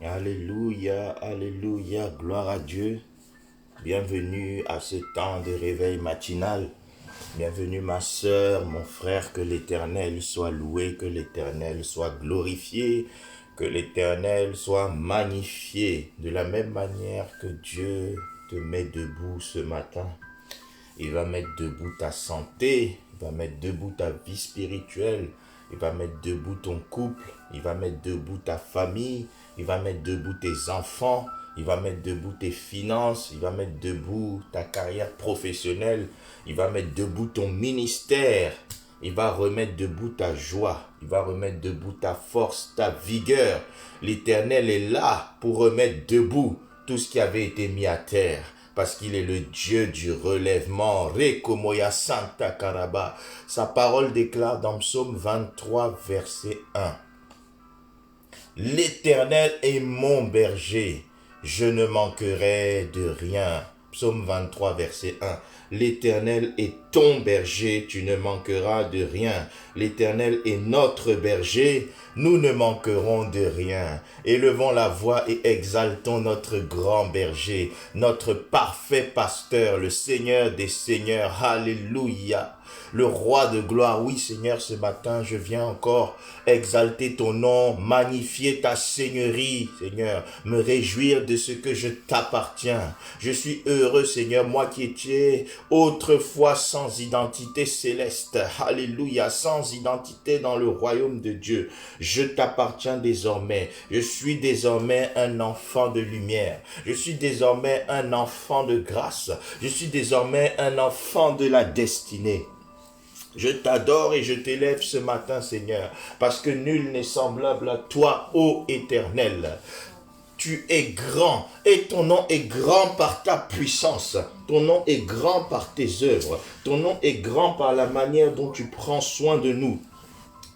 Alléluia, alléluia, gloire à Dieu. Bienvenue à ce temps de réveil matinal. Bienvenue ma sœur, mon frère, que l'Éternel soit loué, que l'Éternel soit glorifié, que l'Éternel soit magnifié. De la même manière que Dieu te met debout ce matin, il va mettre debout ta santé, il va mettre debout ta vie spirituelle, il va mettre debout ton couple, il va mettre debout ta famille, il va mettre debout tes enfants, il va mettre debout tes finances, il va mettre debout ta carrière professionnelle, il va mettre debout ton ministère, il va remettre debout ta joie, il va remettre debout ta force, ta vigueur. L'Éternel est là pour remettre debout tout ce qui avait été mis à terre. Parce qu'il est le Dieu du relèvement. Rekomoya Santa Karaba. Sa parole déclare dans Psaume 23, verset 1. L'Éternel est mon berger, je ne manquerai de rien. Psaume 23, verset 1. L'Éternel est ton berger, tu ne manqueras de rien. L'Éternel est notre berger, nous ne manquerons de rien. Élevons la voix et exaltons notre grand berger, notre parfait pasteur, le Seigneur des seigneurs. Alléluia. Le roi de gloire. Oui, Seigneur, ce matin, je viens encore exalter ton nom, magnifier ta seigneurie, Seigneur, me réjouir de ce que je t'appartiens. Je suis heureux, Seigneur, moi qui étais autrefois sans identité céleste. Alléluia, sans identité dans le royaume de Dieu. Je t'appartiens désormais. Je suis désormais un enfant de lumière. Je suis désormais un enfant de grâce. Je suis désormais un enfant de la destinée. Je t'adore et je t'élève ce matin, Seigneur, parce que nul n'est semblable à toi, ô Éternel. Tu es grand et ton nom est grand par ta puissance. Ton nom est grand par tes œuvres. Ton nom est grand par la manière dont tu prends soin de nous.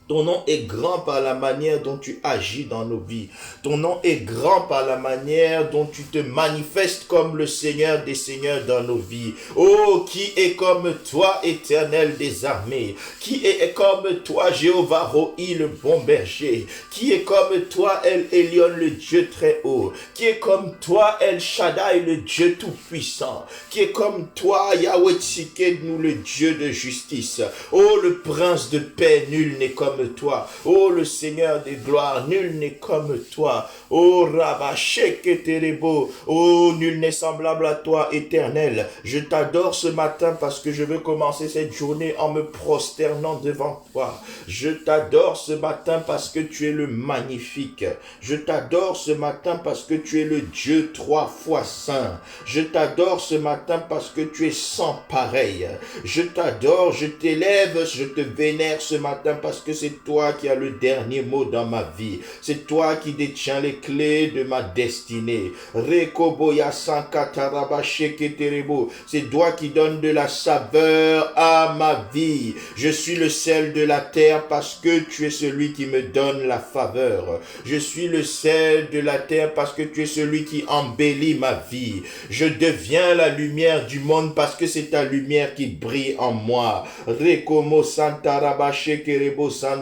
Ton nom est grand par la manière dont tu agis dans nos vies. Ton nom est grand par la manière dont tu te manifestes comme le Seigneur des Seigneurs dans nos vies. Oh, qui est comme toi, Éternel des armées? Qui est comme toi, Jéhovah Rohi, le bon berger? Qui est comme toi, El Elyon, le Dieu très haut? Qui est comme toi, El Shaddai, le Dieu tout-puissant? Qui est comme toi, Yahweh Tsidkenu, le Dieu de justice? Oh, le prince de paix, nul n'est comme toi. Oh, le Seigneur des gloires, nul n'est comme toi. Oh, Rabasheketerebo, oh, nul n'est semblable à toi, Éternel. Je t'adore ce matin parce que je veux commencer cette journée en me prosternant devant toi. Je t'adore ce matin parce que tu es le magnifique. Je t'adore ce matin parce que tu es le Dieu 3 fois saint. Je t'adore ce matin parce que tu es sans pareil. Je t'adore, je t'élève, je te vénère ce matin parce que c'est toi qui as le dernier mot dans ma vie. C'est toi qui détiens les clés de ma destinée. Rekoboya Sankataraba Sheketerebo. C'est toi qui donnes de la saveur à ma vie. Je suis le sel de la terre parce que tu es celui qui me donne la faveur. Je suis le sel de la terre parce que tu es celui qui embellit ma vie. Je deviens la lumière du monde parce que c'est ta lumière qui brille en moi. Rekomo Santaraba Shekerebo Sandaraba.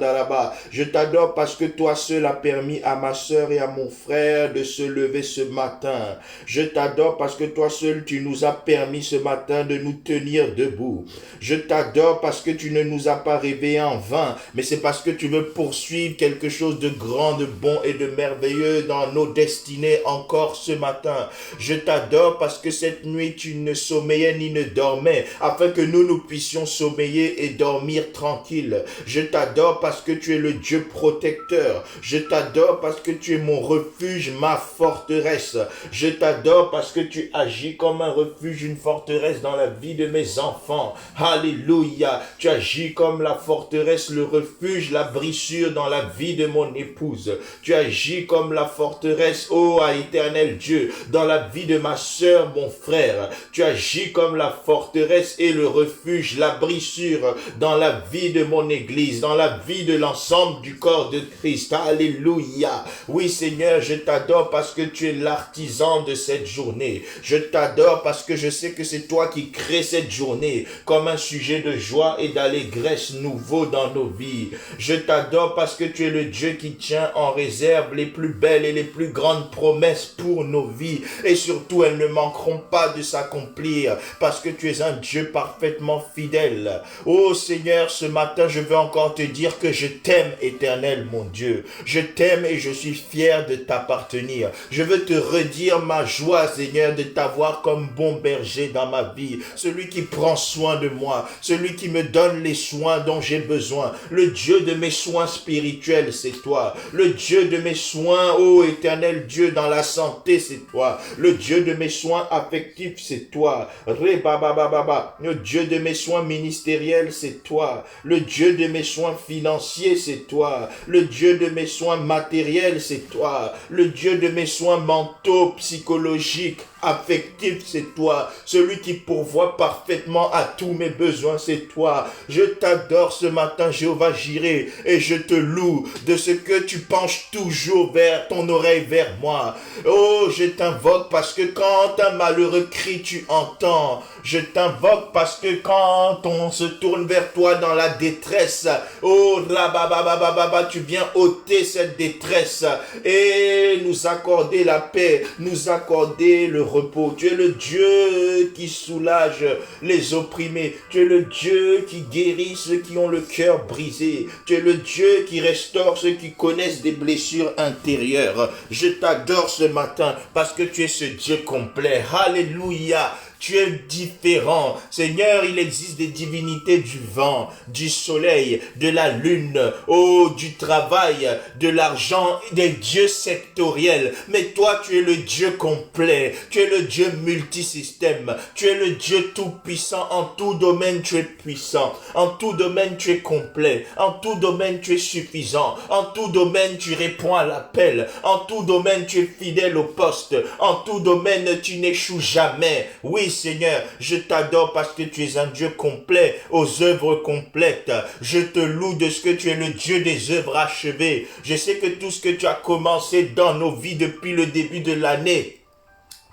Je t'adore parce que toi seul as permis à ma sœur et à mon frère de se lever ce matin. Je t'adore parce que toi seul tu nous as permis ce matin de nous tenir debout. Je t'adore parce que tu ne nous as pas réveillés en vain, mais c'est parce que tu veux poursuivre quelque chose de grand, de bon et de merveilleux dans nos destinées encore ce matin. Je t'adore parce que cette nuit tu ne sommeillais ni ne dormais, afin que nous puissions sommeiller et dormir tranquille. Je t'adore parce que tu es le Dieu protecteur. Je t'adore parce que tu es mon refuge, ma forteresse. Je t'adore parce que tu agis comme un refuge, une forteresse dans la vie de mes enfants. Alléluia. Tu agis comme la forteresse, le refuge, la brissure dans la vie de mon épouse. Tu agis comme la forteresse, ô éternel Dieu, dans la vie de ma sœur, mon frère. Tu agis comme la forteresse et le refuge, la brissure dans la vie de mon église, dans la vie vie de l'ensemble du corps de Christ. Alléluia. Oui, Seigneur, je t'adore parce que tu es l'artisan de cette journée. Je t'adore parce que je sais que c'est toi qui crées cette journée comme un sujet de joie et d'allégresse nouveau dans nos vies. Je t'adore parce que tu es le Dieu qui tient en réserve les plus belles et les plus grandes promesses pour nos vies. Et surtout, elles ne manqueront pas de s'accomplir parce que tu es un Dieu parfaitement fidèle. Oh Seigneur, ce matin, je veux encore te dire que je t'aime, Éternel, mon Dieu. Je t'aime et je suis fier de t'appartenir. Je veux te redire ma joie, Seigneur, de t'avoir comme bon berger dans ma vie. Celui qui prend soin de moi, celui qui me donne les soins dont j'ai besoin. Le Dieu de mes soins spirituels, c'est toi. Le Dieu de mes soins, ô Éternel Dieu, dans la santé, c'est toi. Le Dieu de mes soins affectifs, c'est toi. Le Dieu de mes soins ministériels, c'est toi. Le Dieu de mes soins financiers, c'est toi. Le Dieu de mes soins matériels, c'est toi. Le Dieu de mes soins mentaux, psychologiques, affectif, c'est toi. Celui qui pourvoit parfaitement à tous mes besoins, c'est toi. Je t'adore ce matin, Jéhovah Jireh, et je te loue de ce que tu penches toujours vers ton oreille vers moi. Oh, je t'invoque parce que quand un malheureux crie, tu entends. Je t'invoque parce que quand on se tourne vers toi dans la détresse, oh, rabababababa, tu viens ôter cette détresse et nous accorder la paix, nous accorder le repos. Tu es le Dieu qui soulage les opprimés. Tu es le Dieu qui guérit ceux qui ont le cœur brisé. Tu es le Dieu qui restaure ceux qui connaissent des blessures intérieures. Je t'adore ce matin parce que tu es ce Dieu complet. Alléluia. Tu es différent. Seigneur, il existe des divinités du vent, du soleil, de la lune, oh, du travail, de l'argent, des dieux sectoriels. Mais toi, tu es le Dieu complet. Tu es le Dieu multisystème. Tu es le Dieu tout-puissant. En tout domaine, tu es puissant. En tout domaine, tu es complet. En tout domaine, tu es suffisant. En tout domaine, tu réponds à l'appel. En tout domaine, tu es fidèle au poste. En tout domaine, tu n'échoues jamais. Oui, Seigneur, je t'adore parce que tu es un Dieu complet, aux œuvres complètes. Je te loue de ce que tu es le Dieu des œuvres achevées. Je sais que tout ce que tu as commencé dans nos vies depuis le début de l'année,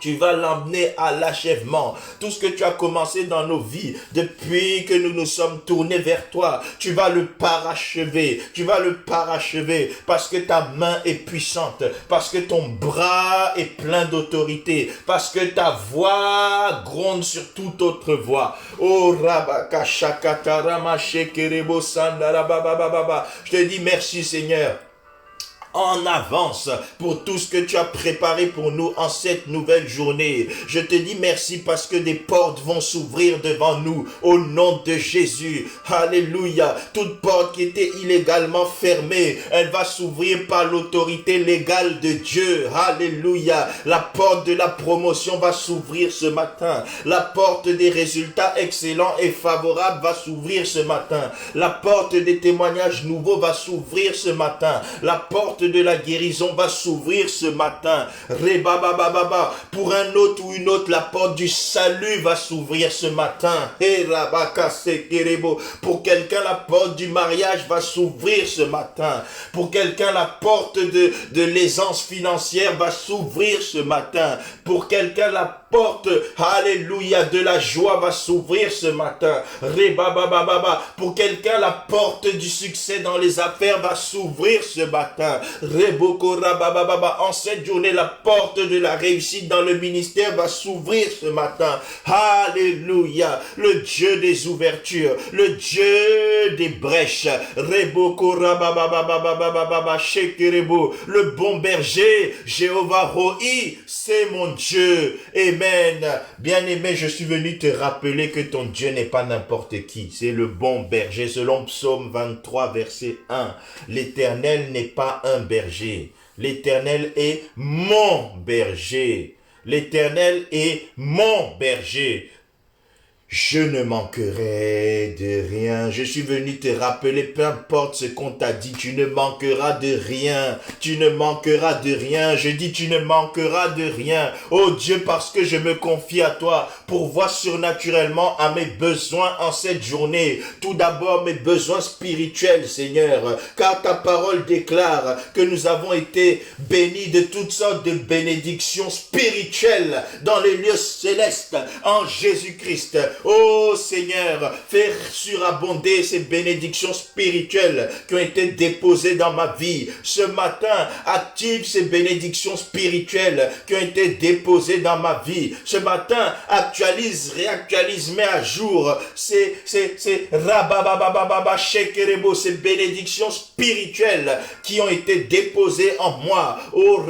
tu vas l'emmener à l'achèvement. Tout ce que tu as commencé dans nos vies, depuis que nous nous sommes tournés vers toi, tu vas le parachever. Tu vas le parachever parce que ta main est puissante, parce que ton bras est plein d'autorité, parce que ta voix gronde sur toute autre voix. Oh, Rabaka Shakatarama Shekerebo Sandarabababa. Je te dis merci, Seigneur, en avance pour tout ce que tu as préparé pour nous en cette nouvelle journée. Je te dis merci parce que des portes vont s'ouvrir devant nous au nom de Jésus. Alléluia. Toute porte qui était illégalement fermée, elle va s'ouvrir par l'autorité légale de Dieu. Alléluia. La porte de la promotion va s'ouvrir ce matin. La porte des résultats excellents et favorables va s'ouvrir ce matin. La porte des témoignages nouveaux va s'ouvrir ce matin. La porte de la guérison va s'ouvrir ce matin. Rebabababa. Pour un autre ou une autre, la porte du salut va s'ouvrir ce matin. Pour quelqu'un, la porte du mariage va s'ouvrir ce matin. Pour quelqu'un, la porte de l'aisance financière va s'ouvrir ce matin. Pour quelqu'un, la porte, alléluia, de la joie va s'ouvrir ce matin. Rebabababa. Pour quelqu'un, la porte du succès dans les affaires va s'ouvrir ce matin. Reboko rabababa. En cette journée, la porte de la réussite dans le ministère va s'ouvrir ce matin. Alléluia. Le Dieu des ouvertures, le Dieu des brèches. Reboko rabababa shekerebo. Le bon berger, Jéhovah Roi, c'est mon Dieu. Amen. Bien-aimé, je suis venu te rappeler que ton Dieu n'est pas n'importe qui. C'est le bon berger. Selon Psaume 23, verset 1. L'Éternel n'est pas un berger. L'Éternel est mon berger. L'Éternel est mon berger. Je ne manquerai de rien. Je suis venu te rappeler, peu importe ce qu'on t'a dit, tu ne manqueras de rien. Tu ne manqueras de rien. Je dis, tu ne manqueras de rien. Oh Dieu, parce que je me confie à toi pourvois surnaturellement à mes besoins en cette journée. Tout d'abord, mes besoins spirituels, Seigneur, car ta parole déclare que nous avons été bénis de toutes sortes de bénédictions spirituelles dans les lieux célestes en Jésus-Christ. Oh Seigneur, fais surabonder ces bénédictions spirituelles qui ont été déposées dans ma vie. Ce matin, active ces bénédictions spirituelles qui ont été déposées dans ma vie. Ce matin, actualise, réactualise, mets à jour ces bénédictions spirituelles qui ont été déposées en moi. Oh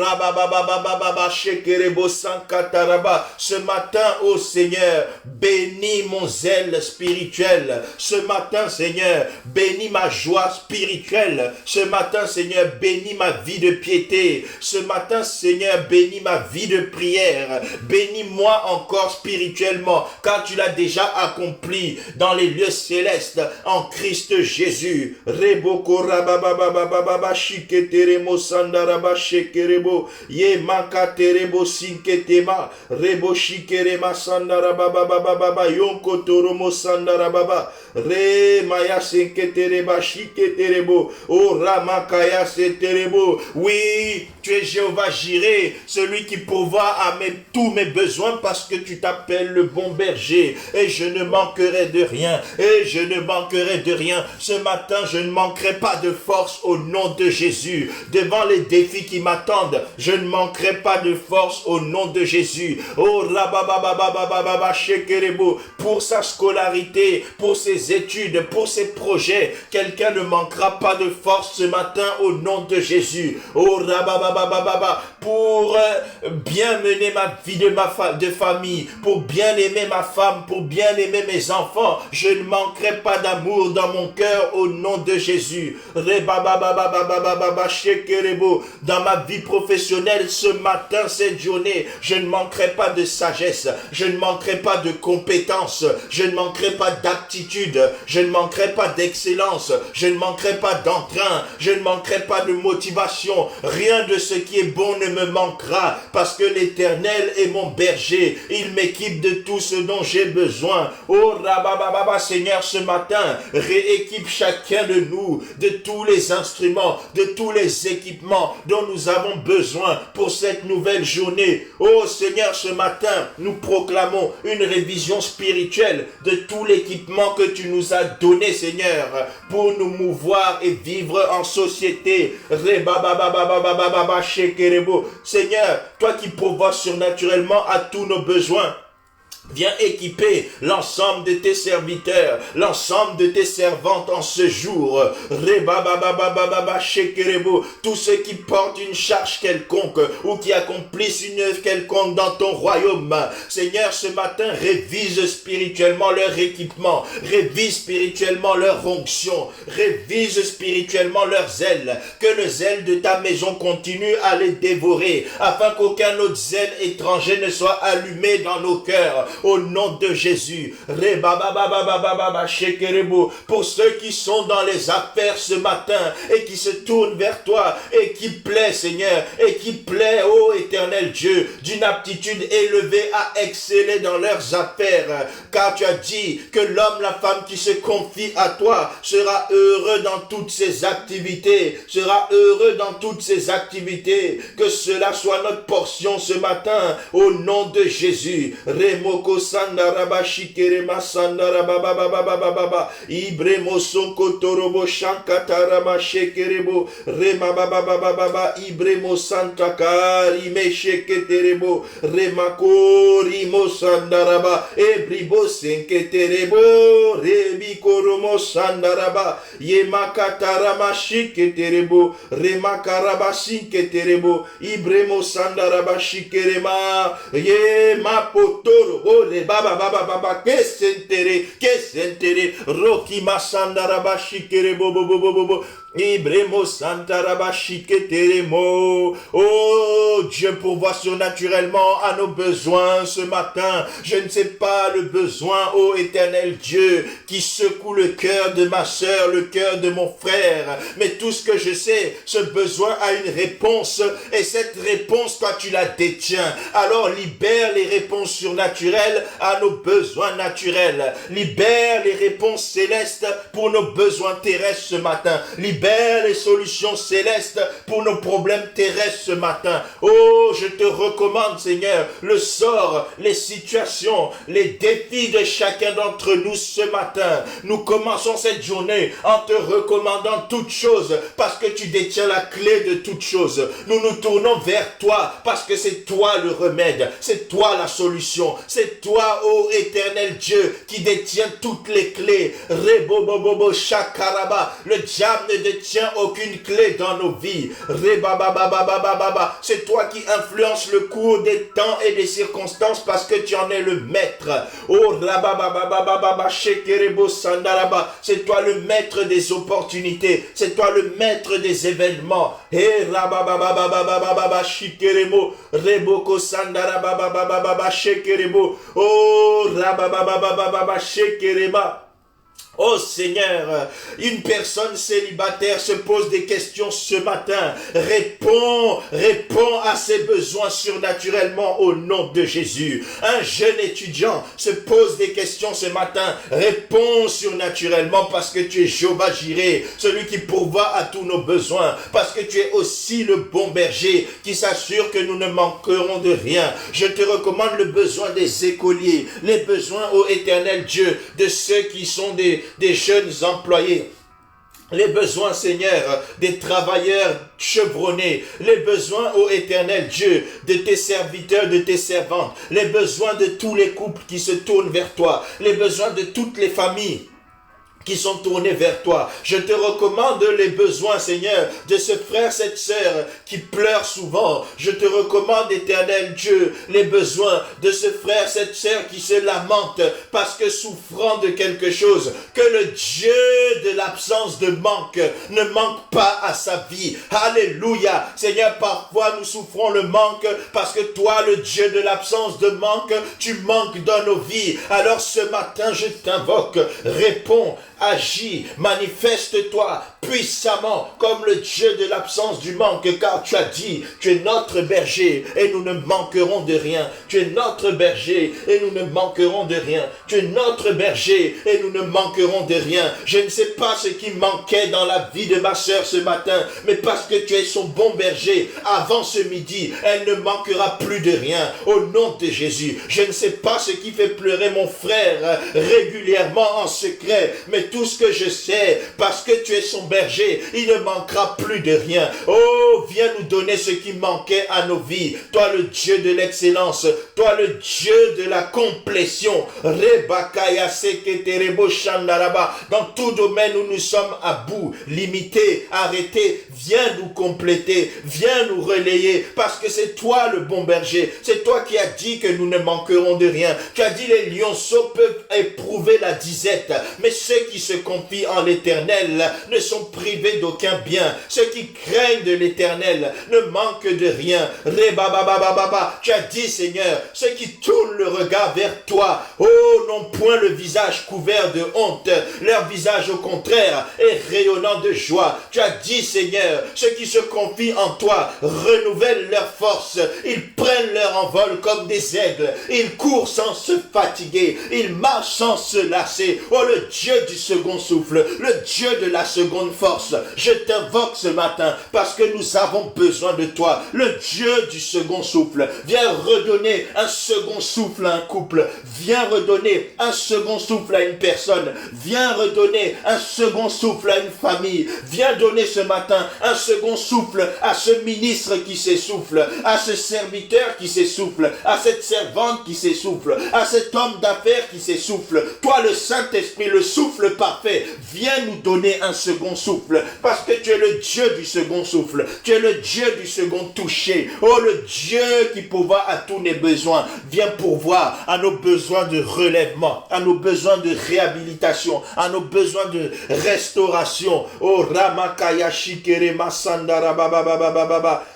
ce matin, oh Seigneur, bénis mon zèle spirituel. Ce matin, Seigneur, bénis ma joie spirituelle. Ce matin, Seigneur, bénis ma vie de piété. Ce matin, Seigneur, bénis ma vie de prière. Bénis-moi encore spirituellement, car tu l'as déjà accompli dans les lieux célestes en Christ Jésus. Reboko rababababababa shiketeremo sandaraba shekerebo ye makaterebo sinketema rebo shikerema sandarabababababa yonkotoromo sandarababa re maya sinketereba shiketerebo o ramakaya seterebo. Oui, tu es Jéhovah Jireh, celui qui pourvoit à tous mes besoins, parce que tu t'appelles le bon berger, et je ne manquerai de rien, et je ne manquerai de rien. Ce matin, je ne manquerai pas de force au nom de Jésus. Devant les défis qui m'attendent, je ne manquerai pas de force au nom de Jésus. Oh rabababababababa shekerebo, pour sa scolarité, pour ses études, pour ses projets, quelqu'un ne manquera pas de force ce matin au nom de Jésus. Oh rababababababa, pour bien mener ma vie de famille, pour bien aimer ma femme, pour bien aimer mes enfants, je ne manquerai pas d'amour dans mon cœur au nom de Jésus. Dans ma vie professionnelle ce matin, cette journée, je ne manquerai pas de sagesse, je ne manquerai pas de compétences, je ne manquerai pas d'aptitude, je ne manquerai pas d'excellence, je ne manquerai pas d'entrain, je ne manquerai pas de motivation. Rien de ce qui est bon ne me manquera, parce que l'Éternel est mon berger. Il m'équipe de tout ce dont j'ai besoin. Oh rabababa, Seigneur, ce matin, rééquipe chacun de nous de tous les instruments, de tous les équipements dont nous avons besoin pour cette nouvelle journée. Oh Seigneur, ce matin, nous proclamons une révision spirituelle de tout l'équipement que tu nous as donné, Seigneur, pour nous mouvoir et vivre en société. Seigneur, toi qui pourvois surnaturellement à tous nos besoins, viens équiper l'ensemble de tes serviteurs, l'ensemble de tes servantes en ce jour. Tous ceux qui portent une charge quelconque ou qui accomplissent une œuvre quelconque dans ton royaume. Seigneur, ce matin, révise spirituellement leur équipement, révise spirituellement leur onction, révise spirituellement leur zèle. Que le zèle de ta maison continue à les dévorer, afin qu'aucun autre zèle étranger ne soit allumé dans nos cœurs. Au nom de Jésus. Pour ceux qui sont dans les affaires ce matin et qui se tournent vers toi et qui plaît, Seigneur, et qui plaît, ô éternel Dieu, d'une aptitude élevée à exceller dans leurs affaires. Car tu as dit que l'homme, la femme qui se confie à toi sera heureux dans toutes ses activités. Sera heureux dans toutes ses activités. Que cela soit notre portion ce matin. Au nom de Jésus. Remoko sandaraba shikerema sandaraba baba baba baba ibremo sonko torobo shankatarama shekerebo rema baba baba baba ibremo santakari me sheketerebo remakori mo sandaraba ebribo senketerebo rebikoromo sandaraba yemakatarama shiketerebo remakaraba sinketerebo ibremo sandaraba shikerema yemapoto ore baba baba baba kesentere roki masandara bashikere bobo bobo bobo Ibremo Santarabashiketeremo. Oh, Dieu pourvoit surnaturellement à nos besoins ce matin. Je ne sais pas le besoin, ô éternel Dieu, qui secoue le cœur de ma sœur, le cœur de mon frère. Mais tout ce que je sais, ce besoin a une réponse. Et cette réponse, toi, tu la détiens. Alors libère les réponses surnaturelles à nos besoins naturels. Libère les réponses célestes pour nos besoins terrestres ce matin. Libère les solutions célestes pour nos problèmes terrestres ce matin. Oh, je te recommande, Seigneur, le sort, les situations, les défis de chacun d'entre nous ce matin. Nous commençons cette journée en te recommandant toutes choses parce que tu détiens la clé de toutes choses. Nous nous tournons vers toi parce que c'est toi le remède, c'est toi la solution, c'est toi, ô éternel Dieu, qui détient toutes les clés. Rebobobobo shakaraba, le diable ne détient aucune clé dans nos vies. Rebababababababa, c'est toi qui influences le cours des temps et des circonstances parce que tu en es le maître. Oh rababababababa shekerebo sandaraba, c'est toi le maître des opportunités, c'est toi le maître des événements. Et rababababababa shikeremo reboko sandarababababa shekerebo. Oh rababababababa shekereba. Oh Seigneur, une personne célibataire se pose des questions ce matin. Réponds à ses besoins surnaturellement au nom de Jésus. Un jeune étudiant se pose des questions ce matin. Réponds surnaturellement parce que tu es Jéhovah Jireh, celui qui pourvoit à tous nos besoins. Parce que tu es aussi le bon berger qui s'assure que nous ne manquerons de rien. Je te recommande le besoin des écoliers, les besoins, ô éternel Dieu, de ceux qui sont des jeunes employés. Les besoins, Seigneur, des travailleurs chevronnés. Les besoins, ô éternel Dieu, de tes serviteurs, de tes servantes. Les besoins de tous les couples qui se tournent vers toi. Les besoins de toutes les familles qui sont tournés vers toi. Je te recommande les besoins, Seigneur, de ce frère, cette sœur qui pleure souvent. Je te recommande, éternel Dieu, les besoins de ce frère, cette sœur qui se lamente parce que souffrant de quelque chose, que le Dieu de l'absence de manque ne manque pas à sa vie. Alléluia. Seigneur, parfois nous souffrons le manque parce que toi, le Dieu de l'absence de manque, tu manques dans nos vies. Alors ce matin, je t'invoque, réponds, agis, manifeste-toi puissamment comme le Dieu de l'absence du manque, car tu as dit, tu es notre berger et nous ne manquerons de rien. Tu es notre berger et nous ne manquerons de rien. Tu es notre berger et nous ne manquerons de rien. Je ne sais pas ce qui manquait dans la vie de ma sœur ce matin, mais parce que tu es son bon berger, avant ce midi, elle ne manquera plus de rien. Au nom de Jésus, je ne sais pas ce qui fait pleurer mon frère régulièrement en secret, mais tout ce que je sais, parce que tu es son berger, il ne manquera plus de rien. Oh, viens nous donner ce qui manquait à nos vies. Toi, le Dieu de l'excellence, toi, le Dieu de la complétion. Dans tout domaine où nous sommes à bout, limités, arrêtés, viens nous compléter, viens nous relayer, parce que c'est toi le bon berger. C'est toi qui as dit que nous ne manquerons de rien. Tu as dit les lionceaux peuvent éprouver la disette, mais ceux qui se confient en l'Éternel ne sont privés d'aucun bien. Ceux qui craignent de l'Éternel ne manquent de rien. Tu as dit, Seigneur, ceux qui tournent le regard vers toi, oh, n'ont point le visage couvert de honte. Leur visage, au contraire, est rayonnant de joie. Tu as dit, Seigneur, ceux qui se confient en toi renouvellent leur force. Ils prennent leur envol comme des aigles. Ils courent sans se fatiguer. Ils marchent sans se lasser. Oh, le Dieu du second souffle, le Dieu de la seconde force, je t'invoque ce matin parce que nous avons besoin de toi, le Dieu du second souffle. Viens redonner un second souffle à un couple, viens redonner un second souffle à une personne, viens redonner un second souffle à une famille, viens donner ce matin un second souffle à ce ministre qui s'essouffle, à ce serviteur qui s'essouffle, à cette servante qui s'essouffle, à cet homme d'affaires qui s'essouffle. Toi, le Saint-Esprit, le souffle parfait, viens nous donner un second souffle, parce que tu es le Dieu du second souffle, tu es le Dieu du second toucher. Oh, le Dieu qui pourvoit à tous nos besoins, viens pourvoir à nos besoins de relèvement, à nos besoins de réhabilitation, à nos besoins de restauration. Oh, Ramakaya Shikere Masandara Baba Baba Baba.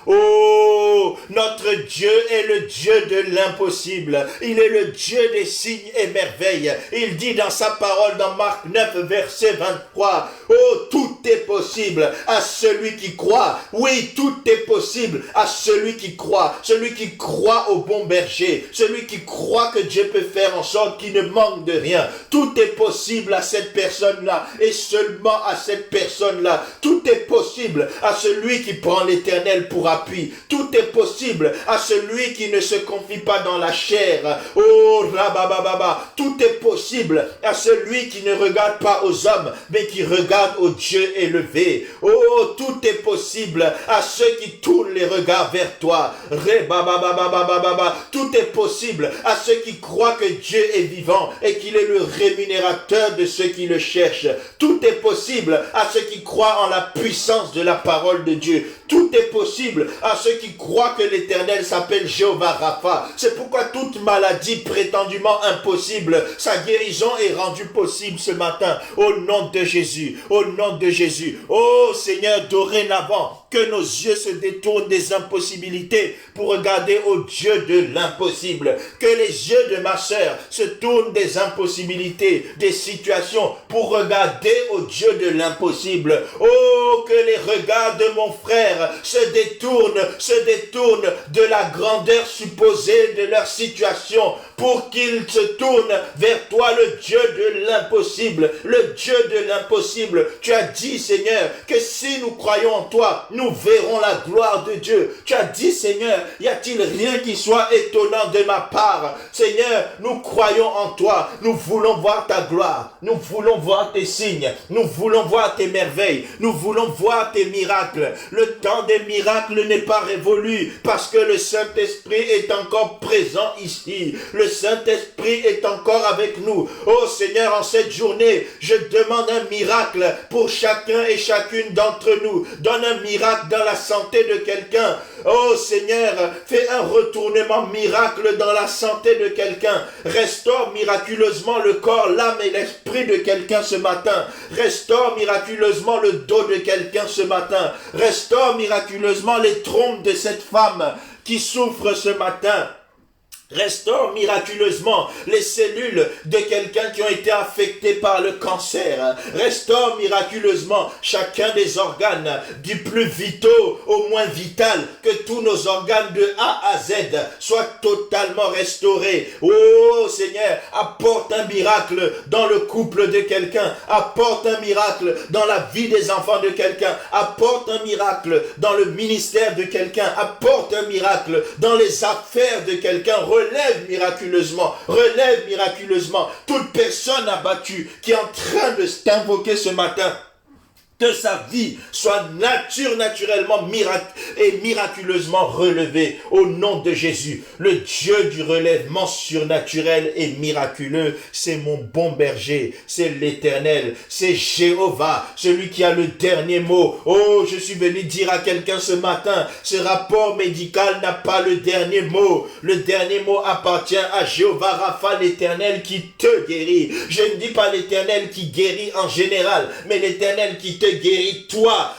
Oh, notre Dieu est le Dieu de l'impossible. Il est le Dieu des signes et merveilles. Il dit dans sa parole dans Marc 9, verset 23, oh, tout est possible à celui qui croit. Oui, tout est possible à celui qui croit. Celui qui croit au bon berger. Celui qui croit que Dieu peut faire en sorte qu'il ne manque de rien. Tout est possible à cette personne-là et seulement à cette personne-là. Tout est possible à celui qui prend l'Éternel pour appui. Tout est possible à celui qui ne se confie pas dans la chair. Oh, rabababa. Tout est possible à celui qui ne regarde pas aux hommes, mais qui regarde au Dieu élevé. Oh, tout est possible à ceux qui tournent les regards vers toi. Rebabababababa. Tout est possible à ceux qui croient que Dieu est vivant et qu'il est le rémunérateur de ceux qui le cherchent. Tout est possible à ceux qui croient en la puissance de la parole de Dieu. Tout est possible à ceux qui croient que l'Éternel s'appelle Jéhovah Rapha. C'est pourquoi toute maladie prétendument impossible, sa guérison est rendue possible ce matin. Au nom de Jésus, au nom de Jésus. Oh Seigneur, dorénavant, que nos yeux se détournent des impossibilités pour regarder au Dieu de l'impossible. Que les yeux de ma sœur se tournent des impossibilités, des situations pour regarder au Dieu de l'impossible. Oh, que les regards de mon frère se détournent de la grandeur supposée de leur situation pour qu'ils se tournent vers toi, le Dieu de l'impossible, le Dieu de l'impossible. Tu as dit, Seigneur, que si nous croyons en toi, nous verrons la gloire de Dieu. Tu as dit, Seigneur, y a-t-il rien qui soit étonnant de ma part? Seigneur, nous croyons en toi, nous voulons voir ta gloire, nous voulons voir tes signes, nous voulons voir tes merveilles, nous voulons voir tes miracles. Le temps des miracles n'est pas révolu parce que le Saint-Esprit est encore présent ici. Le Saint-Esprit est encore avec nous. Oh Seigneur, en cette journée, je demande un miracle pour chacun et chacune d'entre nous. Donne un miracle dans la santé de quelqu'un. Oh Seigneur, fais un retournement miracle dans la santé de quelqu'un. Restaure miraculeusement le corps, l'âme et l'esprit de quelqu'un ce matin. Restaure miraculeusement le dos de quelqu'un ce matin. Restaure miraculeusement les trompes de cette femme qui souffre ce matin. Restaure miraculeusement les cellules de quelqu'un qui ont été affectés par le cancer. Restaure miraculeusement chacun des organes, du plus vitaux au moins vital, que tous nos organes de A à Z soient totalement restaurés. Oh Seigneur, apporte un miracle dans le couple de quelqu'un, apporte un miracle dans la vie des enfants de quelqu'un, apporte un miracle dans le ministère de quelqu'un, apporte un miracle dans les affaires de quelqu'un. Relève miraculeusement toute personne abattue qui est en train de t'invoquer ce matin. Que sa vie soit naturellement miraculeusement relevée au nom de Jésus. Le Dieu du relèvement surnaturel et miraculeux, c'est mon bon berger, c'est l'Éternel, c'est Jéhovah, celui qui a le dernier mot. Oh, je suis venu dire à quelqu'un ce matin, ce rapport médical n'a pas le dernier mot. Le dernier mot appartient à Jéhovah Rapha, l'Éternel qui te guérit. Je ne dis pas l'Éternel qui guérit en général, mais l'Éternel qui te guérit, toi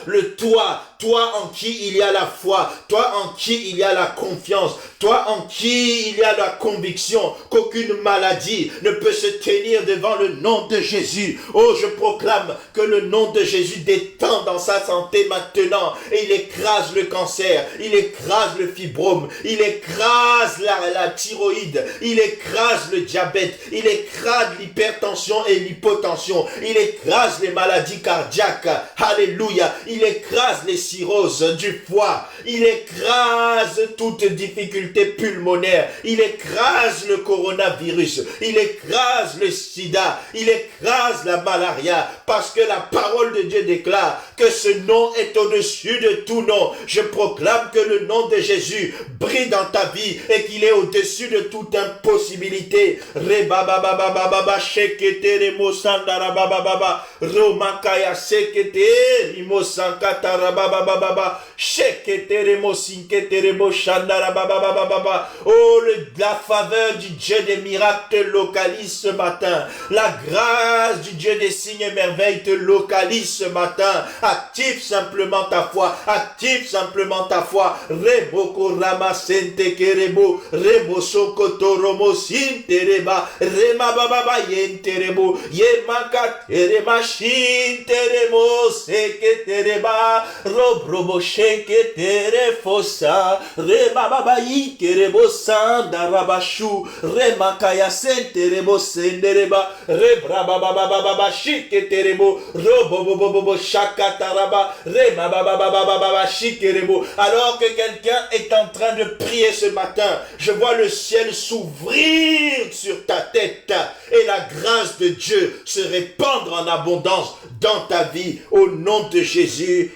en qui il y a la foi, toi en qui il y a la confiance, toi en qui il y a la conviction qu'aucune maladie ne peut se tenir devant le nom de Jésus. Oh, je proclame que le nom de Jésus détend dans sa santé maintenant et il écrase le cancer, il écrase le fibrome, il écrase la thyroïde, il écrase le diabète, il écrase l'hypertension et l'hypotension, il écrase les maladies cardiaques, alléluia, il écrase les cirrhose du foie. Il écrase toute difficulté pulmonaire. Il écrase le coronavirus. Il écrase le sida. Il écrase la malaria. Parce que la parole de Dieu déclare que ce nom est au-dessus de tout nom. Je proclame que le nom de Jésus brille dans ta vie et qu'il est au-dessus de toute impossibilité. Rebabababababa shekete remo sandara bababa romakaya sekete rimo sankatara bababa shekete remo sinkete remo shandara bababa. Oh, la faveur du Dieu des miracles te localise ce matin. La grâce du Dieu des signes et merveilles te localise ce matin. Active simplement ta foi. Active simplement ta foi. Reboko rama sente kerebo rebo sokoto romo sintereba rema bababa yenterebo yemaka terema shinteremo seketereba robrobo sheke terefosa rema baba yikerebo sandarabashu rema kaya senterebo sendereba rebra baba baba shiketerebo robobobobo shakataraba rema baba baba shikerebo. Alors que quelqu'un est en train de prier ce matin, je vois le ciel s'ouvrir sur ta tête et la grâce de Dieu se répandre en abondance dans ta vie au nom de Jésus.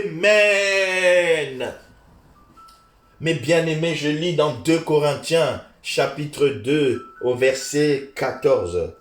Amen. Mes bien-aimés, je lis dans 2 Corinthiens chapitre 2 au verset 14.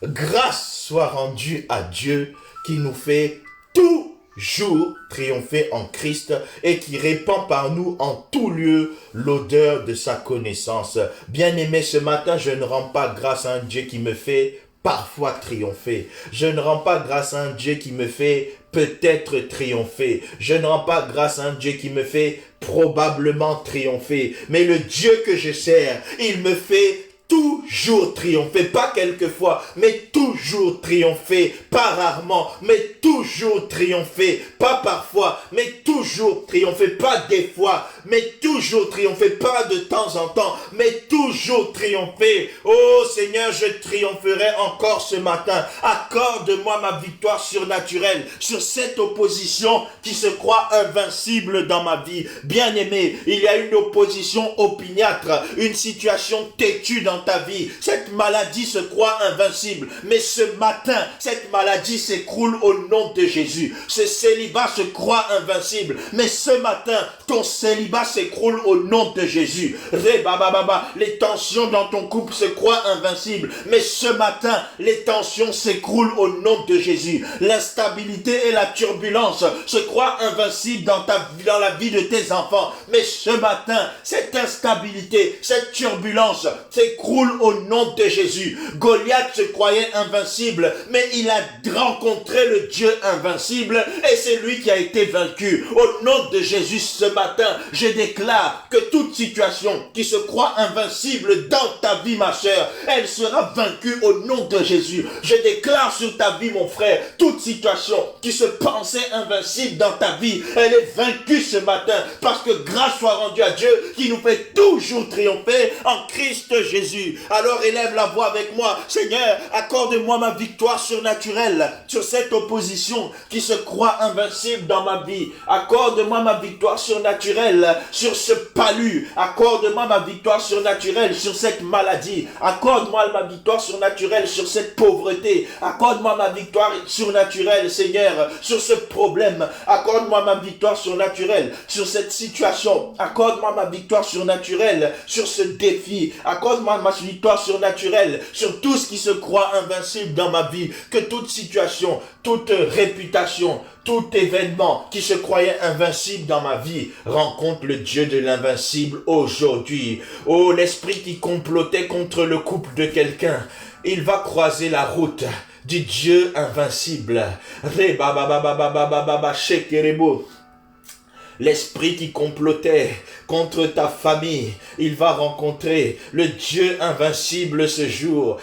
Grâce soit rendue à Dieu qui nous fait toujours triompher en Christ et qui répand par nous en tout lieu l'odeur de sa connaissance. Bien-aimé, ce matin, je ne rends pas grâce à un Dieu qui me fait parfois triompher. Je ne rends pas grâce à un Dieu qui me fait peut-être triompher. Je ne rends pas grâce à un Dieu qui me fait probablement triompher. Mais le Dieu que je sers, il me fait toujours triompher, pas quelquefois, mais toujours triompher, pas rarement, mais toujours triompher, pas parfois, mais toujours triompher, pas des fois, mais toujours triompher, pas de temps en temps, mais toujours triompher. Oh Seigneur, je triompherai encore ce matin. Accorde-moi ma victoire surnaturelle sur cette opposition qui se croit invincible dans ma vie. Bien-aimé, il y a une opposition opiniâtre, une situation têtue dans ta vie. Cette maladie se croit invincible, mais ce matin, cette maladie s'écroule au nom de Jésus. Ce célibat se croit invincible, mais ce matin, ton célibat s'écroule au nom de Jésus. Les tensions dans ton couple se croient invincibles, mais ce matin, les tensions s'écroulent au nom de Jésus. L'instabilité et la turbulence se croient invincibles dans la vie de tes enfants, mais ce matin, cette instabilité, cette turbulence s'écroule au nom de Jésus. Goliath se croyait invincible, mais il a rencontré le Dieu invincible et c'est lui qui a été vaincu. Au nom de Jésus, ce matin, je déclare que toute situation qui se croit invincible dans ta vie, ma chère, elle sera vaincue au nom de Jésus. Je déclare sur ta vie, mon frère, toute situation qui se pensait invincible dans ta vie, elle est vaincue ce matin parce que grâce soit rendue à Dieu qui nous fait toujours triompher en Christ Jésus. Alors élève la voix avec moi. Seigneur, accorde-moi ma victoire surnaturelle sur cette opposition qui se croit invincible dans ma vie. Accorde-moi ma victoire surnaturelle sur ce palu. Accorde-moi ma victoire surnaturelle sur cette maladie. Accorde-moi ma victoire surnaturelle sur cette pauvreté. Accorde-moi ma victoire surnaturelle, Seigneur, sur ce problème. Accorde-moi ma victoire surnaturelle sur cette situation. Accorde-moi ma victoire surnaturelle sur ce défi. Accorde-moi ma victoire surnaturelle sur tout ce qui se croit invincible dans ma vie. Que toute situation, toute réputation, tout événement qui se croyait invincible dans ma vie rencontre le Dieu de l'invincible aujourd'hui. Oh, l'esprit qui complotait contre le couple de quelqu'un, il va croiser la route du Dieu invincible. L'esprit qui complotait contre ta famille. Il va rencontrer le Dieu invincible ce jour.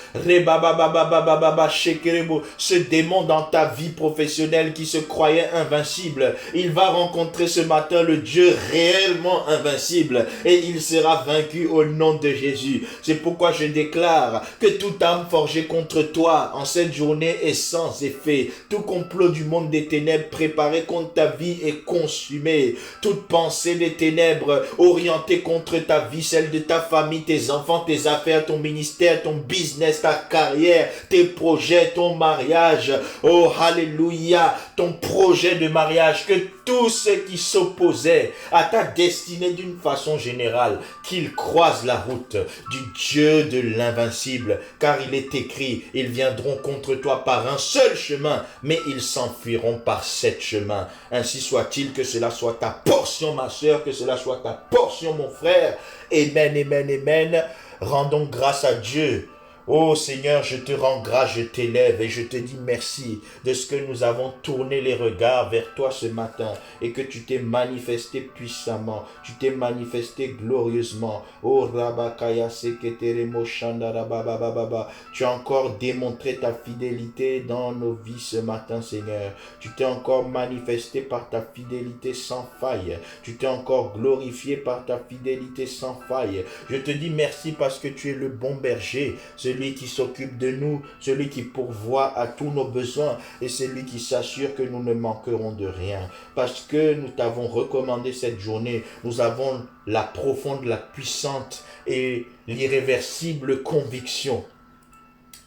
Ce démon dans ta vie professionnelle qui se croyait invincible, il va rencontrer ce matin le Dieu réellement invincible et il sera vaincu au nom de Jésus. C'est pourquoi je déclare que toute âme forgée contre toi en cette journée est sans effet. Tout complot du monde des ténèbres préparé contre ta vie est consumé. Toute pensée des ténèbres orientée contre ta vie, celle de ta famille, tes enfants, tes affaires, ton ministère, ton business, ta carrière, tes projets, ton mariage, oh alléluia, ton projet de mariage, que tous ceux qui s'opposaient à ta destinée d'une façon générale, qu'ils croisent la route du Dieu de l'invincible, car il est écrit, ils viendront contre toi par un seul chemin, mais ils s'enfuiront par 7 chemins. Ainsi soit-il, que cela soit ta portion, ma sœur, que cela soit ta portion, mon frère. Amen, amen, amen. Rendons grâce à Dieu. Oh Seigneur, je te rends grâce, je t'élève et je te dis merci de ce que nous avons tourné les regards vers toi ce matin et que tu t'es manifesté puissamment, tu t'es manifesté glorieusement. Oh Rabakaya Seketeremo Shandarabababa, tu as encore démontré ta fidélité dans nos vies ce matin, Seigneur. Tu t'es encore manifesté par ta fidélité sans faille. Tu t'es encore glorifié par ta fidélité sans faille. Je te dis merci parce que tu es le bon berger, celui qui s'occupe de nous, celui qui pourvoit à tous nos besoins et celui qui s'assure que nous ne manquerons de rien. Parce que nous t'avons recommandé cette journée, nous avons la profonde, la puissante et l'irréversible conviction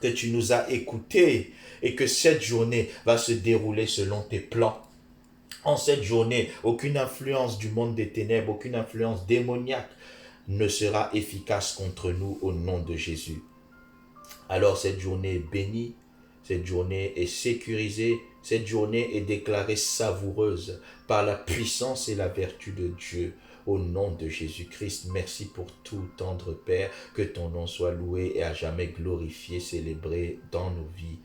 que tu nous as écoutés et que cette journée va se dérouler selon tes plans. En cette journée, aucune influence du monde des ténèbres, aucune influence démoniaque ne sera efficace contre nous au nom de Jésus. Alors cette journée est bénie, cette journée est sécurisée, cette journée est déclarée savoureuse par la puissance et la vertu de Dieu. Au nom de Jésus-Christ, merci pour tout, tendre Père, que ton nom soit loué et à jamais glorifié, célébré dans nos vies.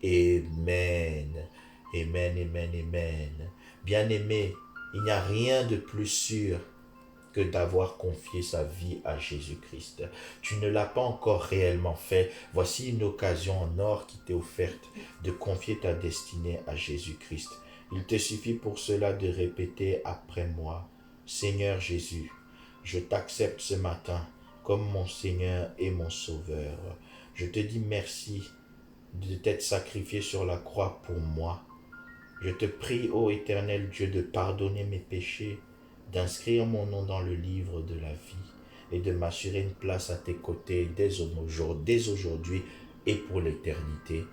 Amen, amen, amen, amen. Bien-aimé, il n'y a rien de plus sûr que d'avoir confié sa vie à Jésus-Christ. Tu ne l'as pas encore réellement fait. Voici une occasion en or qui t'est offerte de confier ta destinée à Jésus-Christ. Il te suffit pour cela de répéter après moi: Seigneur Jésus, je t'accepte ce matin comme mon Seigneur et mon Sauveur. Je te dis merci de t'être sacrifié sur la croix pour moi. Je te prie, ô éternel Dieu, de pardonner mes péchés, d'inscrire mon nom dans le livre de la vie et de m'assurer une place à tes côtés dès aujourd'hui et pour l'éternité.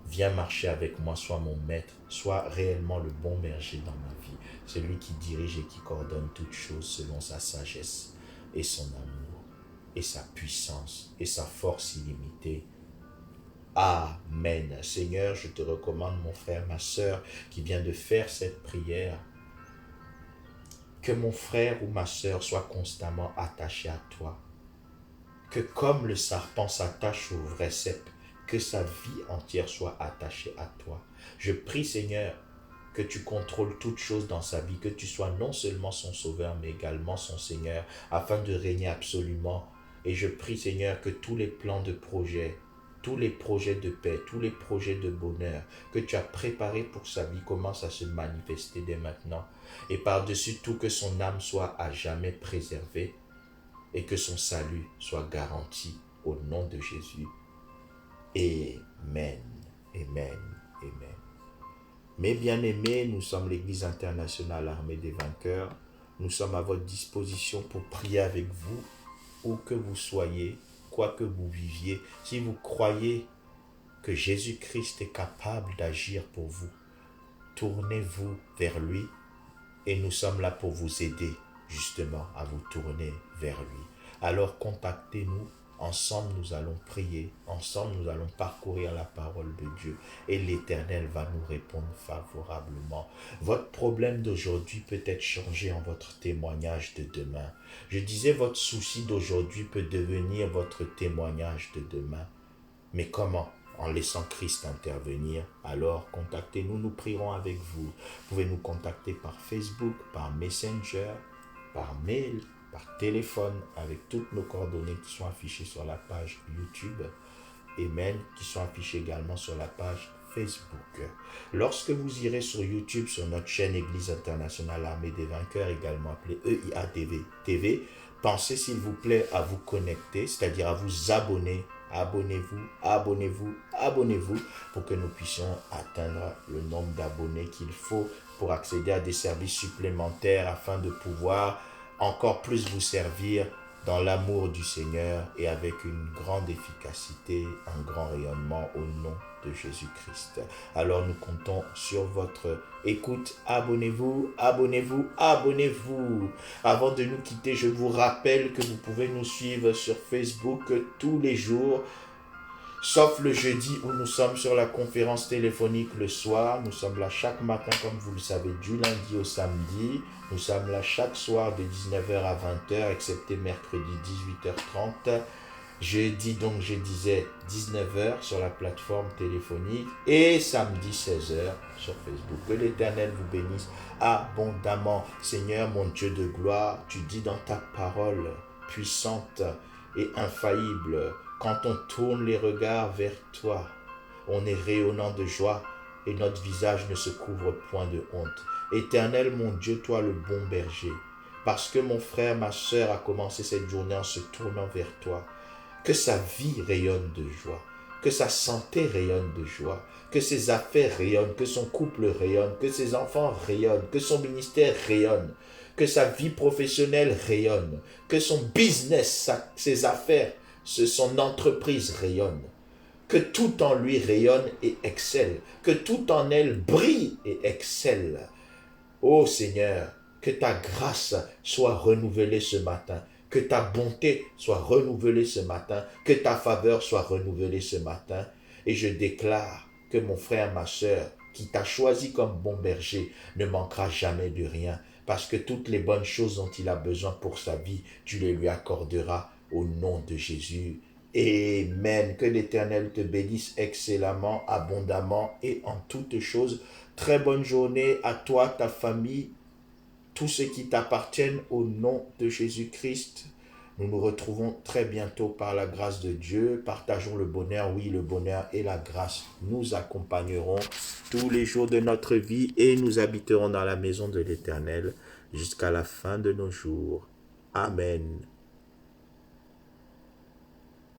Viens marcher avec moi, sois mon maître, sois réellement le bon berger dans ma vie, celui qui dirige et qui coordonne toutes choses selon sa sagesse et son amour et sa puissance et sa force illimitée. Amen. Seigneur, je te recommande mon frère, ma sœur qui vient de faire cette prière. Que mon frère ou ma sœur soit constamment attaché à toi. Que comme le serpent s'attache au vrai cep, que sa vie entière soit attachée à toi. Je prie, Seigneur, que tu contrôles toutes choses dans sa vie, que tu sois non seulement son sauveur, mais également son Seigneur, afin de régner absolument. Et je prie, Seigneur, que tous les plans de projet, tous les projets de paix, tous les projets de bonheur que tu as préparés pour sa vie commencent à se manifester dès maintenant. Et par-dessus tout, que son âme soit à jamais préservée et que son salut soit garanti au nom de Jésus. Amen, amen, amen. Mes bien-aimés, nous sommes l'Église internationale armée des vainqueurs. Nous sommes à votre disposition pour prier avec vous, où que vous soyez, quoi que vous viviez. Si vous croyez que Jésus-Christ est capable d'agir pour vous, tournez-vous vers lui et nous sommes là pour vous aider justement à vous tourner vers lui. Alors contactez-nous, ensemble nous allons prier, ensemble nous allons parcourir la parole de Dieu et l'Éternel va nous répondre favorablement. Votre problème d'aujourd'hui peut être changé en votre témoignage de demain. Je disais, votre souci d'aujourd'hui peut devenir votre témoignage de demain. Mais comment? En laissant Christ intervenir. Alors contactez-nous, nous prierons avec vous. Vous pouvez nous contacter par Facebook, par Messenger, par mail par téléphone avec toutes nos coordonnées qui sont affichées sur la page YouTube. Amen, qui sont affichées également sur la page Facebook. Lorsque vous irez sur YouTube, sur notre chaîne Église internationale Armée des vainqueurs, également appelée EIATV TV, pensez s'il vous plaît à vous connecter, c'est-à-dire à vous abonner. Abonnez-vous, abonnez-vous, abonnez-vous pour que nous puissions atteindre le nombre d'abonnés qu'il faut pour accéder à des services supplémentaires afin de pouvoir encore plus vous servir dans l'amour du Seigneur et avec une grande efficacité, un grand rayonnement au nom de Jésus-Christ. Alors nous comptons sur votre écoute. Abonnez-vous, abonnez-vous, abonnez-vous. Avant de nous quitter, je vous rappelle que vous pouvez nous suivre sur Facebook tous les jours, sauf le jeudi où nous sommes sur la conférence téléphonique le soir. Nous sommes là chaque matin, comme vous le savez, du lundi au samedi. Nous sommes là chaque soir de 19h à 20h, excepté mercredi 18h30. Jeudi, donc je disais 19h sur la plateforme téléphonique et samedi 16h sur Facebook. Que l'Éternel vous bénisse abondamment. Seigneur, mon Dieu de gloire, tu dis dans ta parole puissante et infaillible, quand on tourne les regards vers toi, on est rayonnant de joie et notre visage ne se couvre point de honte. Éternel, mon Dieu, toi le bon berger, parce que mon frère, ma soeur a commencé cette journée en se tournant vers toi, que sa vie rayonne de joie, que sa santé rayonne de joie, que ses affaires rayonnent, que son couple rayonne, que ses enfants rayonnent, que son ministère rayonne, que sa vie professionnelle rayonne, que son business, ses affaires, son entreprise rayonne, que tout en lui rayonne et excelle, que tout en elle brille et excelle. Ô Seigneur, que ta grâce soit renouvelée ce matin, que ta bonté soit renouvelée ce matin, que ta faveur soit renouvelée ce matin. Et je déclare que mon frère, ma soeur, qui t'a choisi comme bon berger, ne manquera jamais de rien, parce que toutes les bonnes choses dont il a besoin pour sa vie, tu les lui accorderas au nom de Jésus. Amen. Que l'Éternel te bénisse excellemment, abondamment et en toutes choses. Très bonne journée à toi, ta famille, tous ceux qui t'appartiennent au nom de Jésus-Christ. Nous nous retrouvons très bientôt par la grâce de Dieu. Partageons le bonheur. Oui, le bonheur et la grâce nous accompagneront tous les jours de notre vie et nous habiterons dans la maison de l'Éternel jusqu'à la fin de nos jours. Amen.